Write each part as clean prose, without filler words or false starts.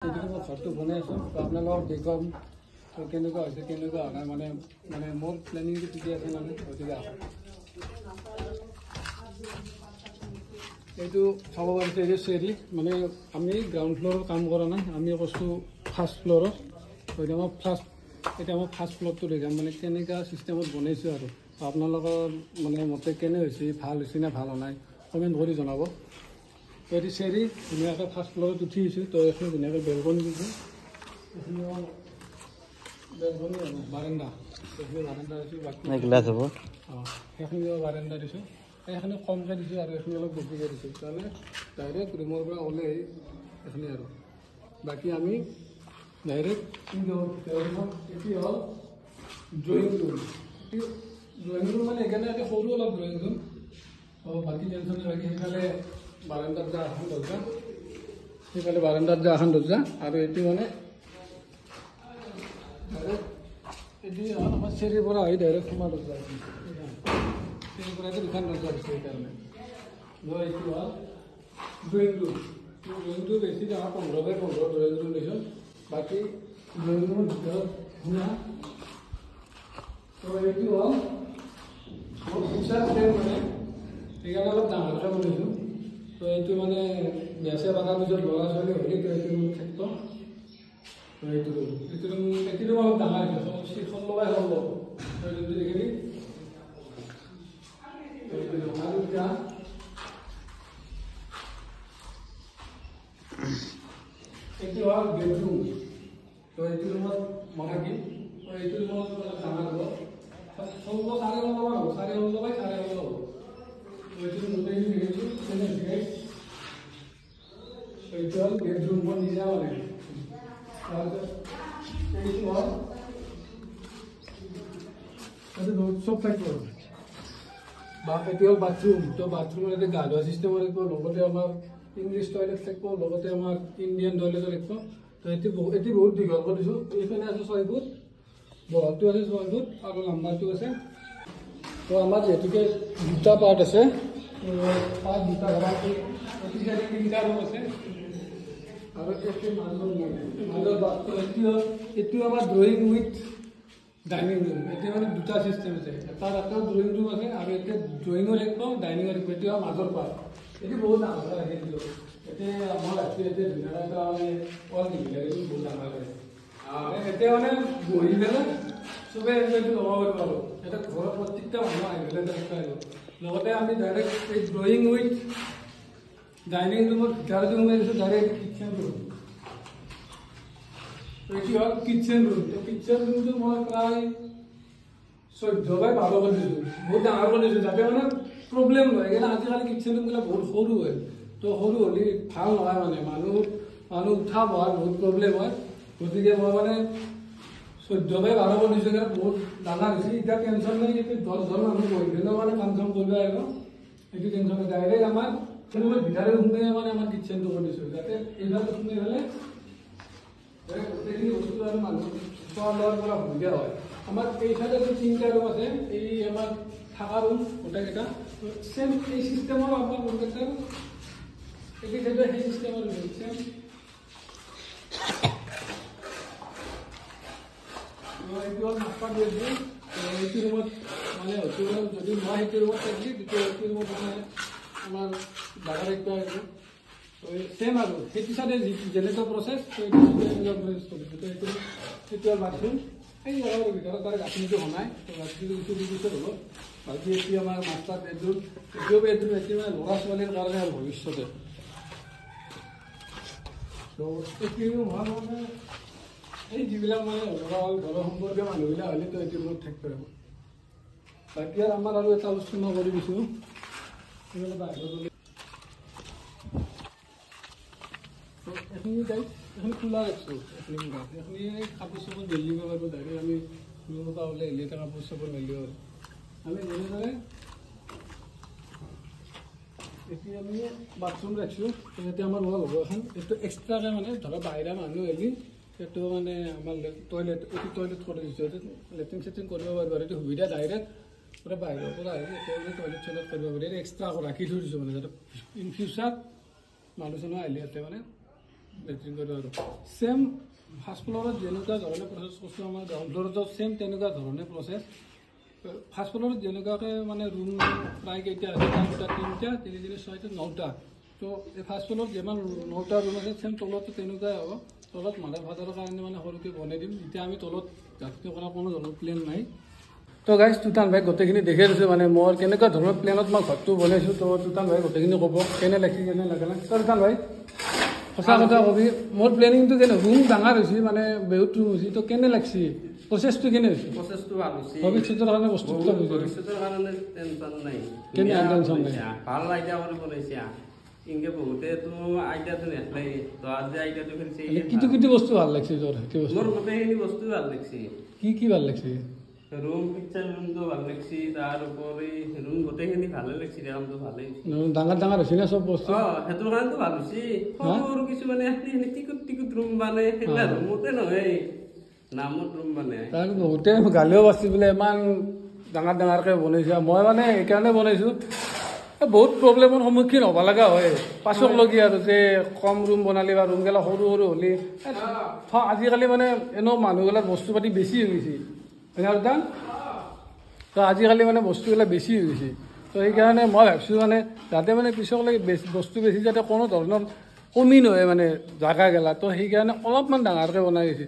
ঘৰটো বনাই আছোঁ আপোনালোকক দেখুৱাম কেনেকুৱা হৈছে কেনেকুৱা হোৱা নাই মানে মোৰ প্লেনিংটো ঠিকে আছে মানে গতিকে এইটো চাব পাৰিছে এইটো চেৰি মানে আমি গ্ৰাউণ্ড ফ্ল'ৰত কাম কৰা নাই আমি কৈছোঁ ফাৰ্ষ্ট ফ্ল'ৰত গতিকে মই ফাৰ্ষ্ট ফ্ল'ৰটো দেখাম মানে কেনেকুৱা ছিষ্টেমত বনাইছোঁ আৰু আপোনালোকৰ মানে মতে কেনে হৈছে ভাল হৈছে নে ভাল হোৱা নাই কমেণ্ট কৰি জনাব। তো এইটো চেৰি ধুনীয়াকৈ ফাৰ্ষ্ট ফ্ল'ৰত উঠি আহিছোঁ তো এইখিনি ধুনীয়াকৈ বেলকনি দিছোঁ এইখিনি বেলকনি বাৰাণ্ডা এইখিনি বাৰাণ্ডা দিছোঁ বাকী সেইখিনি বাৰাণ্ডা দিছোঁ এইখিনি কমকৈ দিছোঁ আৰু এইখিনি অলপ বেছিকৈ দিছোঁ তাৰমানে ডাইৰেক্ট ৰুমৰ পৰা ওলাই এইখিনি আৰু বাকী আমি ডাইৰেক্ট এইটো হ'ল ড্ৰয়িং ৰুম মানে সেইকাৰণে এটা সৰু অলপ ড্ৰয়িং ৰুম বাকী টেনশ্যন নাই বাকী সেইফালে বাৰাণ্ডাত যা এখন দৰ্জা সেইফালে বাৰাণ্ডাত যা এখন দৰ্জা আৰু এইটো মানে এইটো আমাৰ চেৰিৰ পৰা আহি ডাইৰেক্ট সোমা দৰ্জা চেৰিৰ পৰা এইটো দুখন দৰ্জা দিছে সেইকাৰণে এইটো হ'ল ড্ৰয়িং ৰুমটো বেছি ডাঙৰ 15x15 ড্ৰয়িং ৰুম দিছোঁ বাকী ড্ৰয়িং ৰুমৰ ভিতৰত ধুনীয়া তো এইটো হ'ল মোৰ ফিচাৰ ফ্ৰেম মানে সেইকাৰণে অলপ ডাঙৰকৈ বনাইছোঁ তো এইটো মানে গেছে পতাৰ পিছত ল'ৰা ছোৱালী হ'লে তো এইটো ৰুম থাকিব তো এইটো ৰুম অলপ ডাঙৰ হৈছে 16x16 যোনটো দেখিবি আৰু এতিয়া এইটো হ'ল বেডৰুম তো এইটো ৰুমত মই থাকিম তো এইটো ৰুমত অলপ ডাঙৰ হ'ব 16x16 হ'ব 4x16 হ'ব এইটো গোটেইখিনি দেখিছোঁ এইটো হ'ল বেডৰুম মই নিজা মানে তাৰপিছত এইটো হ'ল এইটো চব থাকিব বা এইটো হ'ল বাথৰুম তো বাথৰুমৰ এতিয়া গা ধোৱা ছিষ্টেম থাকিব লগতে আমাৰ ইংলিছ টয়লেট থাকিব লগতে আমাৰ ইণ্ডিয়ান টয়লেটো থাকিব তো এইটো বহুত দীঘল কৰি দিছোঁ এইফালে আছে 6 ফুট বহলটো আছে 6 ফুট আৰু লাম্বাৰটো আছে তো আমাৰ যিহেতুকে দুটা পাৰ্ট আছে পাৰ্ট দুটা ঘৰত তিনিটা ৰুম আছে আৰু মাজৰ বাথটো এইটো আমাৰ ড্ৰয়িং উইথ ডাইনিং ৰুম এতিয়া মানে দুটা চিষ্টেম আছে এটাও ড্ৰয়িং ৰুম আছে আৰু এতিয়া ড্ৰয়িঙো থাকিব ডাইনিঙো থাকিব এইটো মাজৰ পাৰ্ট এইটো বহুত ডাঙৰ ৰাখি দিলোঁ এতিয়া মই ৰাখি এতিয়া ধুনীয়াকৈ এটা মানে ৱাল দিবলৈ বহুত ডাঙৰ লাগে এতিয়া মানে বহি পেলাই চবেই এনজয়টো ল'ব পাৰিব আৰু এটা ঘৰৰ প্ৰত্যেকটা মানুহ আহি পেলাই তেনেকুৱা আহিব লগতে আমি ডাইৰেক্ট এই ড্ৰয়িং উইথ ডাইনিং ৰুমৰ ভিতৰতে সোমাই দিছোঁ ডাইৰেক্ট কিটচেন ৰুম এইটো হ'ল কিটচেন ৰুম তো কিটচেন ৰুমটো মই প্ৰায় 14x12 কৰি দিছোঁ বহুত ডাঙৰ কৰি দিছোঁ যাতে মানে প্ৰব্লেম নহয় সেইকাৰণে আজিকালি কিটচেন ৰুমবিলাক বহুত সৰু হয় তো সৰু হ'লে ভাল নহয় মানে মানুহ উঠা বহাৰ বহুত প্ৰব্লেম হয় গতিকে মই মানে 14x12 কৰি দিছোঁ কাৰণে বহুত ডাঙৰ হৈছে এতিয়া টেনশ্যন নাই এইটো 10জন মানুহ বহি পেলাইও মানে কাম চাম কৰিব আহিব এইটো টেনশ্যন নাই ডাইৰেক্ট আমাৰ ৰুমৰ ভিতৰে সোমাই মানে আমাৰ কিটচেনটো কৰি দিছোঁ যাতে এইবিলাক সোমাই পেলাই গোটেইখিনি বস্তু আৰু মানুহ খোৱা লোৱাৰ পৰা সুবিধা হয় আমাৰ এই চাইডে তিনিটা ৰুম আছে এই আমাৰ থকা ৰুম গোটেইকেইটা চেম এই চিষ্টেমৰ আমাৰ ৰুমকেইটা এই চাইডে সেই চিষ্টেমৰ ৰুম চেম এইটো হ'ল মাষ্টাৰ বেডৰুম এইটো ৰুমত মানে হয়তো যদি মই সেইটো ৰুমত থাকিলি তেতিয়া এইটো ৰুমত মানে আমাৰ জাগা দেখুৱা আহিব চেম আৰু সেইটো চাইডে যেনেকুৱা প্ৰচেছ সেইটো হ'ল বাথৰুম এই জেগাৰ ভিতৰত তাৰ গাঁথনিটো সোমাই তো গাঁথনিটো ইটো পিছত হ'ব বাকী এইটো আমাৰ মাষ্টাৰ বেডৰুম এইটো মানে ল'ৰা ছোৱালীৰ কাৰণে আৰু ভৱিষ্যতে তো এইটো ভাল মানে এই যিবিলাক মানে ঘৰৰ সম্পৰ্কীয় মানুহবিলাক হ'লে তো এইটো ৰুমত থাকিব পাৰিব বাকী আৰু আমাৰ আৰু এটা বস্তু মই কৰি দিছোঁ এইখিনি খোলা ৰাখছোঁ এইখিনি কাপোৰ চাপোৰ মেলিব পাৰিব ডাইৰেক্ট আমি ৰুমৰ পৰা ওলাই আহিলে এটা কাপোৰ চাপোৰ মেলিব পাৰিম আমি যেনেদৰে এতিয়া আমি বাথৰুম ৰাখিছোঁ ইয়াতে আমাৰ ৱাল হ'ব এখন এইটো এক্সট্ৰাকৈ মানে ধৰক বাহিৰা মানুহ আহিলে এইটো মানে আমাৰ টয়লেট কৰি দিছোঁ লেট্ৰিন চেট্ৰিন কৰিব পাৰিব এইটো সুবিধা ডাইৰেক্ট পুৰা বাহিৰৰ পৰা আহি এতিয়া টয়লেট চয়লেট কৰিব পাৰি এক্সট্ৰা ৰাখি থৈ দিছোঁ মানে যাতে ইন ফিউচাৰ মানুহ চানুহ আহিলে ইয়াতে মানে লেট্ৰিন কৰিব আৰু ছেম ফাৰ্ষ্ট ফ্ল'ৰত যেনেকুৱা ধৰণে প্ৰচেছ কৰিছোঁ আমাৰ গ্ৰাউণ্ড ফ্ল'ৰতো ছেম তেনেকুৱা ধৰণে প্ৰচেছ ফাৰ্ষ্ট ফ্ল'ৰত যেনেকুৱাকৈ মানে ৰুম প্ৰায় কেইটা আছে 2 3 4 5 6 9টা তো এই ফাৰ্ষ্ট ফ্ল'ৰত যিমান 9টা ৰুম আছে ছেম তলতো তেনেকুৱাই হ'ব তলত মাদাৰ ফাদাৰৰ কাৰণে মানে সৰুকৈ বনাই দিম এতিয়া আমি তলত যাত্ৰী কৰাৰ কোনো ধৰণৰ প্লেন নাই তো গাইজ তুতান ভাই গোটেইখিনি দেখি দিছোঁ মানে মোৰ কেনেকুৱা ধৰণৰ প্লেনত মই ঘৰটো বনাইছোঁ তো তুতান ভাই গোটেইখিনি ক'ব কেনে লাগিছে কেনে লাগে না তো তুতান ভাই সঁচা কথা কবি মোৰ প্লেনিংটো কেনে ৰুম ডাঙৰ হৈছে মানে বহুত ৰুম হৈছে তো কেনে লাগিছে প্ৰচেছটো কেনে হৈছে প্ৰচেছটো ভাল হৈছে ভৱিষ্যতৰ কাৰণে বস্তু ভৱিষ্যতৰ কাৰণে টেনশ্যন নাই কেনে টেনশ্যন নাই ভাল আইডিয়া কৰি বনাইছে ইনকে বহুতেতো আইডিয়াটো নেখলাই তো আজি আইডিয়াটো ফেলছে কিটো বস্তু ভাল লাগিছে তোৰ মোৰ গোটেইখিনি বস্তু ভাল লাগিছে কি ভাল লাগিছে ৰুম কিচেন ৰুমটো ভাল লাগছি তাৰ উপৰি ৰুম গোটেইখিনি ভালে লাগছি কামটো ভালে ডাঙৰ হৈছে না চব বস্তু সেইটো কাৰণেতো ভাল হৈছে সৰু কিছুমানে টিকুট ৰুম মানে সেইবিলাক ৰুমতে নহয় নামত ৰুম মানে তাৰ বহুতে গালিও পাইছে বোলে ইমান ডাঙৰকৈ বনাইছে মই মানে এইকাৰণে বনাইছোঁ বহুত প্ৰব্লেমৰ সন্মুখীন হ'ব লগা হয় পাছকলগীয়া আৰু যে কম ৰুম বনালে বা ৰুমগিলা সৰু হ'লে আজিকালি মানে এনেও মানুহগিলাক বস্তু পাতি বেছি হৈ গৈছে দান তো আজিকালি মানে বস্তুবিলাক বেছি হৈ গৈছে তো সেইকাৰণে মই ভাবিছোঁ মানে যাতে মানে পিছলৈকে বস্তু বেছি যাতে কোনো ধৰণৰ কমি নহয় মানে জাগাগেলা তো সেইকাৰণে অলপমান ডাঙৰকৈ বনাই গৈছে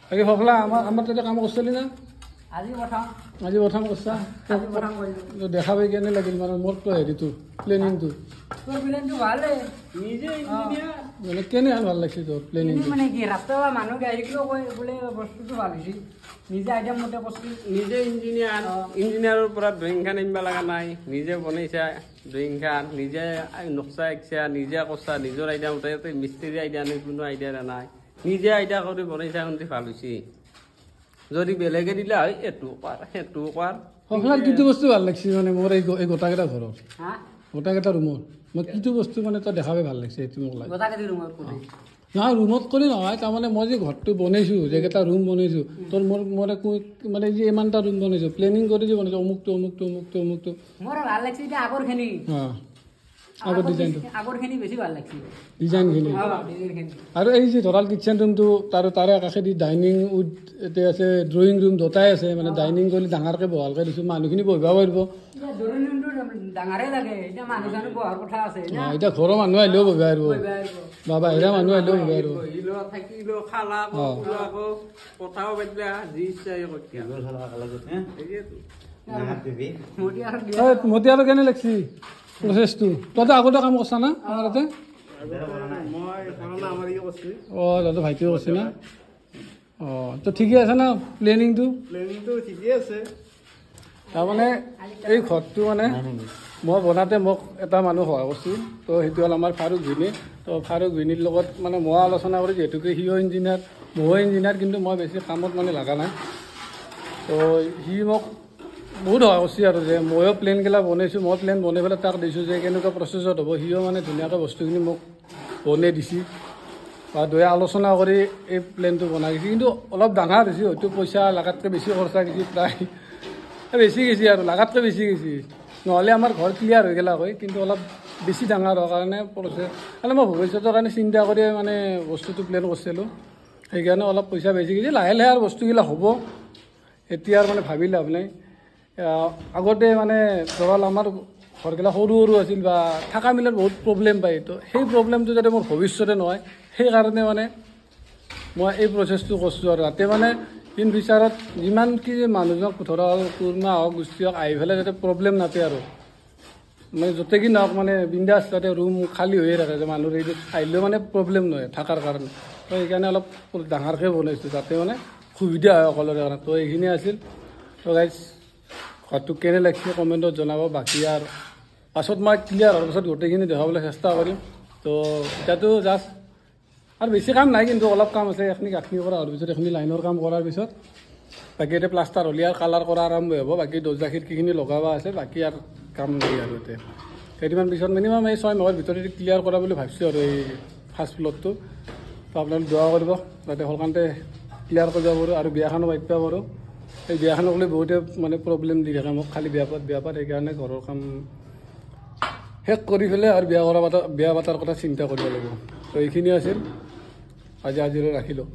বাকী সফলা আমাৰ তাতে কাম কৰিছিলি না আজি প্ৰথম কৰিছা দেখা পাই কেনে লাগিল মানে মোৰ হেৰিটো প্লেনিংটো মানে কেনে ভাল লাগিছে তোৰ প্লেনিংটো মানে কি ৰাস্তা মানুহ গাড়ীকো কয় বোলে বস্তুটো ভাল হৈছে নিজে আইডিয়া মতে বস্তু নিজে ইঞ্জিনিয়াৰৰ পৰা ড্ৰয়িংখন আনিব লগা নাই নিজে বনাইছা ড্ৰয়িংখন নিজে নক্সা আঁকিছা নিজে কৰছা নিজৰ আইডিয়া মতে মিস্ত্ৰী আইডিয়া নাই কোনো আইডিয়া নাই নিজে আইডিয়া কৰি বনাইছা কিন্তু ভাল হৈছে যদি বেলেগে দিলে হয় এইটো কৰ সেইটো কৰ সফলাৰ কিটো বস্তু ভাল লাগিছে মানে মোৰ এই গোটাকেইটা ঘৰৰ গোটাকেইটা ৰুমৰ মই কিটো বস্তু মানে তই দেখাবে ভাল লাগিছে এইটো মোক লাগে নহয় ৰুমত কৰি নহয় তাৰমানে মই যে ঘৰটো বনাইছোঁ যেকেইটা ৰুম বনাইছোঁ তোৰ মোৰ মানে যে ইমানটা ৰুম বনাইছোঁ প্লেনিং কৰি যে বনাইছোঁ অমুকটো মোৰ ভাল লাগিছে এতিয়া আগৰখিনি আগৰ ডিজাইনটো আগৰখিনি বেছি ভাল লাগিছে ডিজাইনখিনি আৰু এই যে ধৰাল কিটচেন ৰুমটো তাৰে কাষেদি ডাইনিং উড এতিয়া আছে ড্ৰয়িং ৰুম দুটাই আছে মানে ডাইনিং কৰি ডাঙৰকৈ বহালকৈ দিছোঁ মানুহখিনি বহিব পাৰিব এতিয়া ঘৰৰ মানুহ আহিলেও বহিব পাৰিব বা বাহিৰা মানুহ আহিলেও বহিব পাৰিব মতি আৰু কেনে লাগিছে প্ৰচেছটো তহঁতে আগতে কাম কৰিছা না আমাৰ তাতে দাদা ভাইটিও কৰিছে না তো ঠিকে আছে না প্লেনিংটো ঠিকে আছে তাৰমানে এই ঘৰটো মানে মই বনাওঁতে মোক এটা মানুহ সহায় কৰিছিল তো সেইটো হ'ল আমাৰ ফাৰুক ভিনি তো ফাৰুক ভিনিৰ লগত মানে মই আলোচনা কৰি যিহেতুকে সিও ইঞ্জিনিয়াৰ ময়ো ইঞ্জিনিয়াৰ কিন্তু মই বেছি কামত মানে লগা নাই তো সি মোক বহুত সহায় কৰিছে আৰু যে ময়ো প্লেনগিলা বনাইছোঁ মই প্লেন বনাই পেলাই তাক দিছোঁ যে কেনেকুৱা প্ৰচেছত হ'ব সিও মানে ধুনীয়াকৈ বস্তুখিনি মোক বনাই দিছে বা দুয়ে আলোচনা কৰি এই প্লেনটো বনাই গৈছে কিন্তু অলপ ডাঙৰ হৈছে হয়তো পইচা লাগাতকৈ বেছি খৰচা গৈছে প্ৰায় বেছি গৈছে আৰু লাগাতকৈ বেছি গৈছে নহ'লে আমাৰ ঘৰ ক্লিয়াৰ হৈ গ'লা হয় কিন্তু অলপ বেছি ডাঙৰ হোৱাৰ কাৰণে প্ৰচেছ মানে মই ভৱিষ্যতৰ কাৰণে চিন্তা কৰি মানে বস্তুটো প্লেন কৰিছিলোঁ সেইকাৰণে অলপ পইচা বেছি গৈছে লাহে লাহে আৰু বস্তুবিলাক হ'ব এতিয়া আৰু মানে ভাবি লাভ নাই আগতে মানে ধৰক আমাৰ ঘৰগিলা সৰু আছিল বা থকা মেলাৰ বহুত প্ৰব্লেম পায় তো সেই প্ৰব্লেমটো যাতে মোৰ ভৱিষ্যতে নহয় সেইকাৰণে মানে মই এই প্ৰচেছটো কৰিছোঁ আৰু যাতে মানে ইন ফিউচাৰত যিমান কি মানুহজনক ধৰক কুৰ্মা হওক গোষ্ঠী হওক আহি পেলাই যাতে প্ৰব্লেম নাপায় আৰু মানে য'তে কি নহওক মানে বিন্দাছ যাতে ৰুম খালী হৈয়ে থাকে যে মানুহৰ এইটো আহিলেও মানে প্ৰব্লেম নহয় থকাৰ কাৰণে তো সেইকাৰণে অলপ ডাঙৰকৈ বনাইছোঁ যাতে মানে সুবিধা হয় সকলোৰে কাৰণে তো এইখিনি আছিল তো গাইজ ঘৰটো কেনে লাগিছে কমেণ্টত জনাব বাকী আৰু পাছত মই ক্লিয়াৰ হোৱাৰ পাছত গোটেইখিনি দেখাবলৈ চেষ্টা কৰিম তো এতিয়াতো জাষ্ট আৰু বেছি কাম নাই কিন্তু অলপ কাম আছে এইখিনি গাঁথনি কৰা হোৱাৰ পিছত এইখিনি লাইনৰ কাম কৰাৰ পিছত বাকী এতিয়া প্লাষ্টাৰ হ'লে আৰু কালাৰ কৰা আৰম্ভ হ'ব বাকী দৰ্জা খিৰিকীখিনি লগাব আছে বাকী আৰু কাম নাই আৰু এতিয়া কেইদিনমান পিছত মিনিমাম এই 6 মাহৰ ভিতৰতে ক্লিয়াৰ কৰা বুলি ভাবিছোঁ আৰু এই ফাৰ্ষ্ট ফ্ল'ৰটো তো আপোনালোকে দোৱা কৰিব যাতে সোনকালে ক্লিয়াৰ কৰিব পাৰোঁ আৰু বিয়াখনো পাতিব পাৰোঁ এই বিয়াখনক লৈ বহুতে মানে প্ৰব্লেম দি থাকে মোক খালি বিয়া পাত সেইকাৰণে ঘৰৰ কাম শেষ কৰি পেলাই আৰু বিয়া পতাৰ কথা চিন্তা কৰিব লাগিব তো এইখিনি আছিল আজিলৈ ৰাখিলোঁ।